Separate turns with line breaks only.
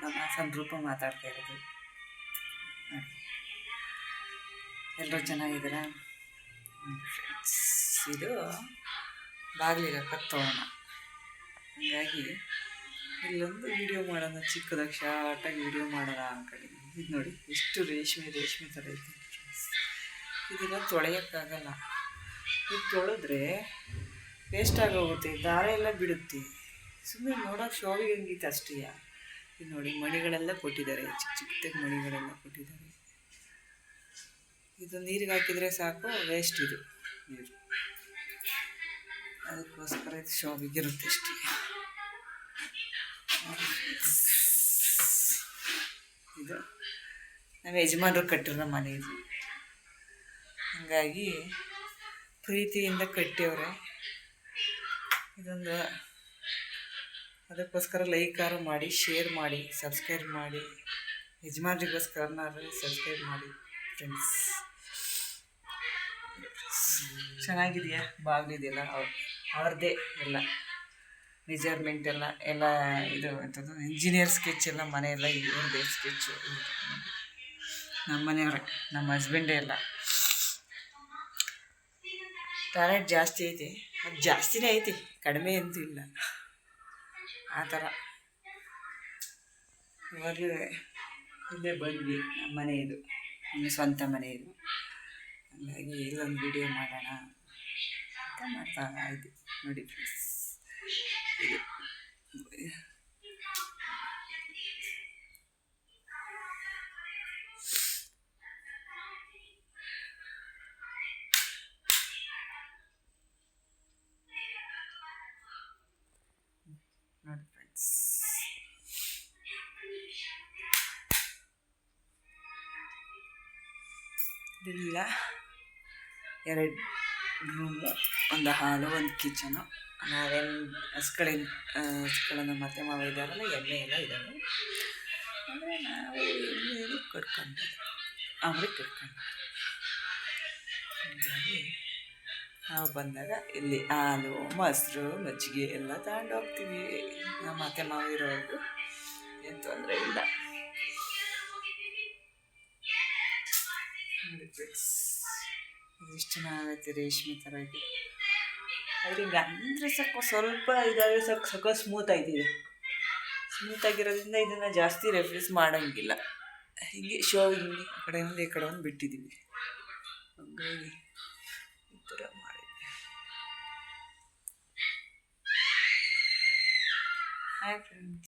ನಮ್ಮ ಸಂರೂಪ ಮಾತಾಡ್ತಾ ಇರೋದು. ನೋಡಿ, ಎಲ್ಲರೂ ಚೆನ್ನಾಗಿದ್ದೀರಾ ಫ್ರೆಂಡ್ಸ್? ಇದು ಬಾಗಿಲಿಗೆ ಕತ್ತೋಣ, ಹಾಗಾಗಿ ಇಲ್ಲೊಂದು ವಿಡಿಯೋ ಮಾಡೋಣ, ಚಿಕ್ಕದಾಗಿ ಶಾರ್ಟಾಗಿ ವಿಡಿಯೋ ಮಾಡೋಣ ಅಂದ್ಕೊಂಡಿದ್ದೀನಿ. ಇದು ನೋಡಿ ಎಷ್ಟು ರೇಷ್ಮೆ ಥರ ಐತೆ ಫ್ರೆಂಡ್ಸ್. ಇದೆಲ್ಲ ತೊಳೆಯೋಕ್ಕಾಗಲ್ಲ, ಇದು ತೊಳೆದ್ರೆ ವೇಸ್ಟ್ ಆಗೋಗುತ್ತೆ, ದಾರ ಎಲ್ಲ ಬಿಡುತ್ತೆ. ಸುಮ್ಮನೆ ನೋಡೋಕೆ ಶೋವಿಗೆ ಹಂಗಿತ್ತು ಅಷ್ಟೇ. ಇದು ನೋಡಿ ಮಣಿಗಳೆಲ್ಲ ಕೊಟ್ಟಿದ್ದಾರೆ, ಚಿಕ್ಕದಾಗಿ ಮಣಿಗಳೆಲ್ಲ ಕೊಟ್ಟಿದ್ದಾರೆ. ಇದು ನೀರಿಗೆ ಹಾಕಿದರೆ ಸಾಕು, ವೇಸ್ಟ್ ಇದು ನೀರು, ಅದಕ್ಕೋಸ್ಕರ ಇದು ಶೋವಿಗಿರುತ್ತೆ ಅಷ್ಟೇ. ಇದು ನಮ್ಮ ಯಜಮಾನರು ಕಟ್ಟಿರೋ ಮನೆ ಇದು, ಹಾಗಾಗಿ ಪ್ರೀತಿಯಿಂದ ಕಟ್ಟಿಯವ್ರೆ ಇದೊಂದು. ಅದಕ್ಕೋಸ್ಕರ ಲೈಕಾರು ಮಾಡಿ, ಶೇರ್ ಮಾಡಿ, ಸಬ್ಸ್ಕ್ರೈಬ್ ಮಾಡಿ. ಯಜಮಾನ್ರಿಗೋಸ್ಕರನಾದ್ರೂ ಸಬ್ಸ್ಕ್ರೈಬ್ ಮಾಡಿ ಫ್ರೆಂಡ್ಸ್. ಚೆನ್ನಾಗಿದೆಯಾ? ಬಾಗಿಲಿದೆಯಲ್ಲ ಅವ್ರದ್ದೇ ಎಲ್ಲ ಮೆಜರ್ಮೆಂಟ್ ಎಲ್ಲ ಇದು ಎಂಥದ್ದು ಇಂಜಿನಿಯರ್ ಸ್ಕೆಚ್ ಎಲ್ಲ, ಮನೆಯೆಲ್ಲ ಇವ್ರದ್ದೇ ಸ್ಕೆಚ್ಚು. ನಮ್ಮ ಮನೆಯವ್ರೆ, ನಮ್ಮ ಹಸ್ಬೆಂಡೇ ಎಲ್ಲ. ಟಾಯ್ಲೆಟ್ ಜಾಸ್ತಿ ಐತಿ, ಅದು ಜಾಸ್ತಿನೇ ಐತಿ, ಕಡಿಮೆ ಅಂತೂ ಇಲ್ಲ ಆ ಥರ. ಇವಾಗ ಇಲ್ಲೇ ಬಂದ್ವಿ, ನಮ್ಮ ಮನೆ ಇದು, ನಮ್ಮ ಸ್ವಂತ ಮನೆ ಇದು, ಹಾಗಾಗಿ ಇಲ್ಲೊಂದು ವಿಡಿಯೋ ಮಾಡೋಣ ಅಂತ ಮಾಡ್ತಾ ಇದ್ದೆ. ನೋಡಿ ಫ್ರೆಂಡ್ಸ್, ಇದು ನೋಡಿ ಫ್ರೆಂಡ್ಸ್, ಇದೆಲ್ಲ 2 ರೂಮು, ಒಂದು ಹಾಲು, ಒಂದು ಕಿಚನು. ನಾವೇನು ಹಸ್ಗಳನ್ನು ಮತ್ತೆ ಮಾವ ಇದ್ದಾರಲ್ಲ, ಎಮ್ಮೆ ಎಲ್ಲ ಇದ್ದಾವೆ. ಅಂದರೆ ನಾವು ಎಮ್ಮೆ ಕಟ್ಕೊಂಡು ಅವ್ರಿಗೆ ಕಟ್ಕೊಂಡು, ಹಾಗಾಗಿ ನಾವು ಬಂದಾಗ ಇಲ್ಲಿ ಹಾಲು, ಮೊಸರು, ಮಜ್ಜಿಗೆ ಎಲ್ಲ ತಗೊಂಡು ಹೋಗ್ತೀವಿ. ನಮ್ಮ ಅತ್ತೆ ಮಾವ ಇರೋದು ಏನು ತೊಂದರೆ ಇಲ್ಲ. ನೋಡಿ ಫ್ರೆಂಡ್ಸ್, ಎಷ್ಟು ಚೆನ್ನಾಗೈತೆ, ರೇಷ್ಮೆ ಥರ ಇದೆ. ಆದರೆ ಹಿಂಗೆ ಅಂದರೆ ಸ್ವಲ್ಪ ಇದಾಗಿ ಸ್ವಲ್ಪ ಸ್ಮೂತ್ ಆಯ್ತಿದೆ. ಸ್ಮೂತ್ ಆಗಿರೋದ್ರಿಂದ ಇದನ್ನು ಜಾಸ್ತಿ ರೆಫ್ಯೂಸ್ ಮಾಡೋಂಗಿಲ್ಲ. ಹೀಗೆ ಶೋ ಹಿಂಗೆ ಆ ಕಡೆ ಒಂದು ಈ ಕಡೆ ಒಂದು ಬಿಟ್ಟಿದ್ದೀವಿ, ಹಾಗಾಗಿ ಈ ಥರ ಮಾಡಿದ್ವಿ. Hi friends.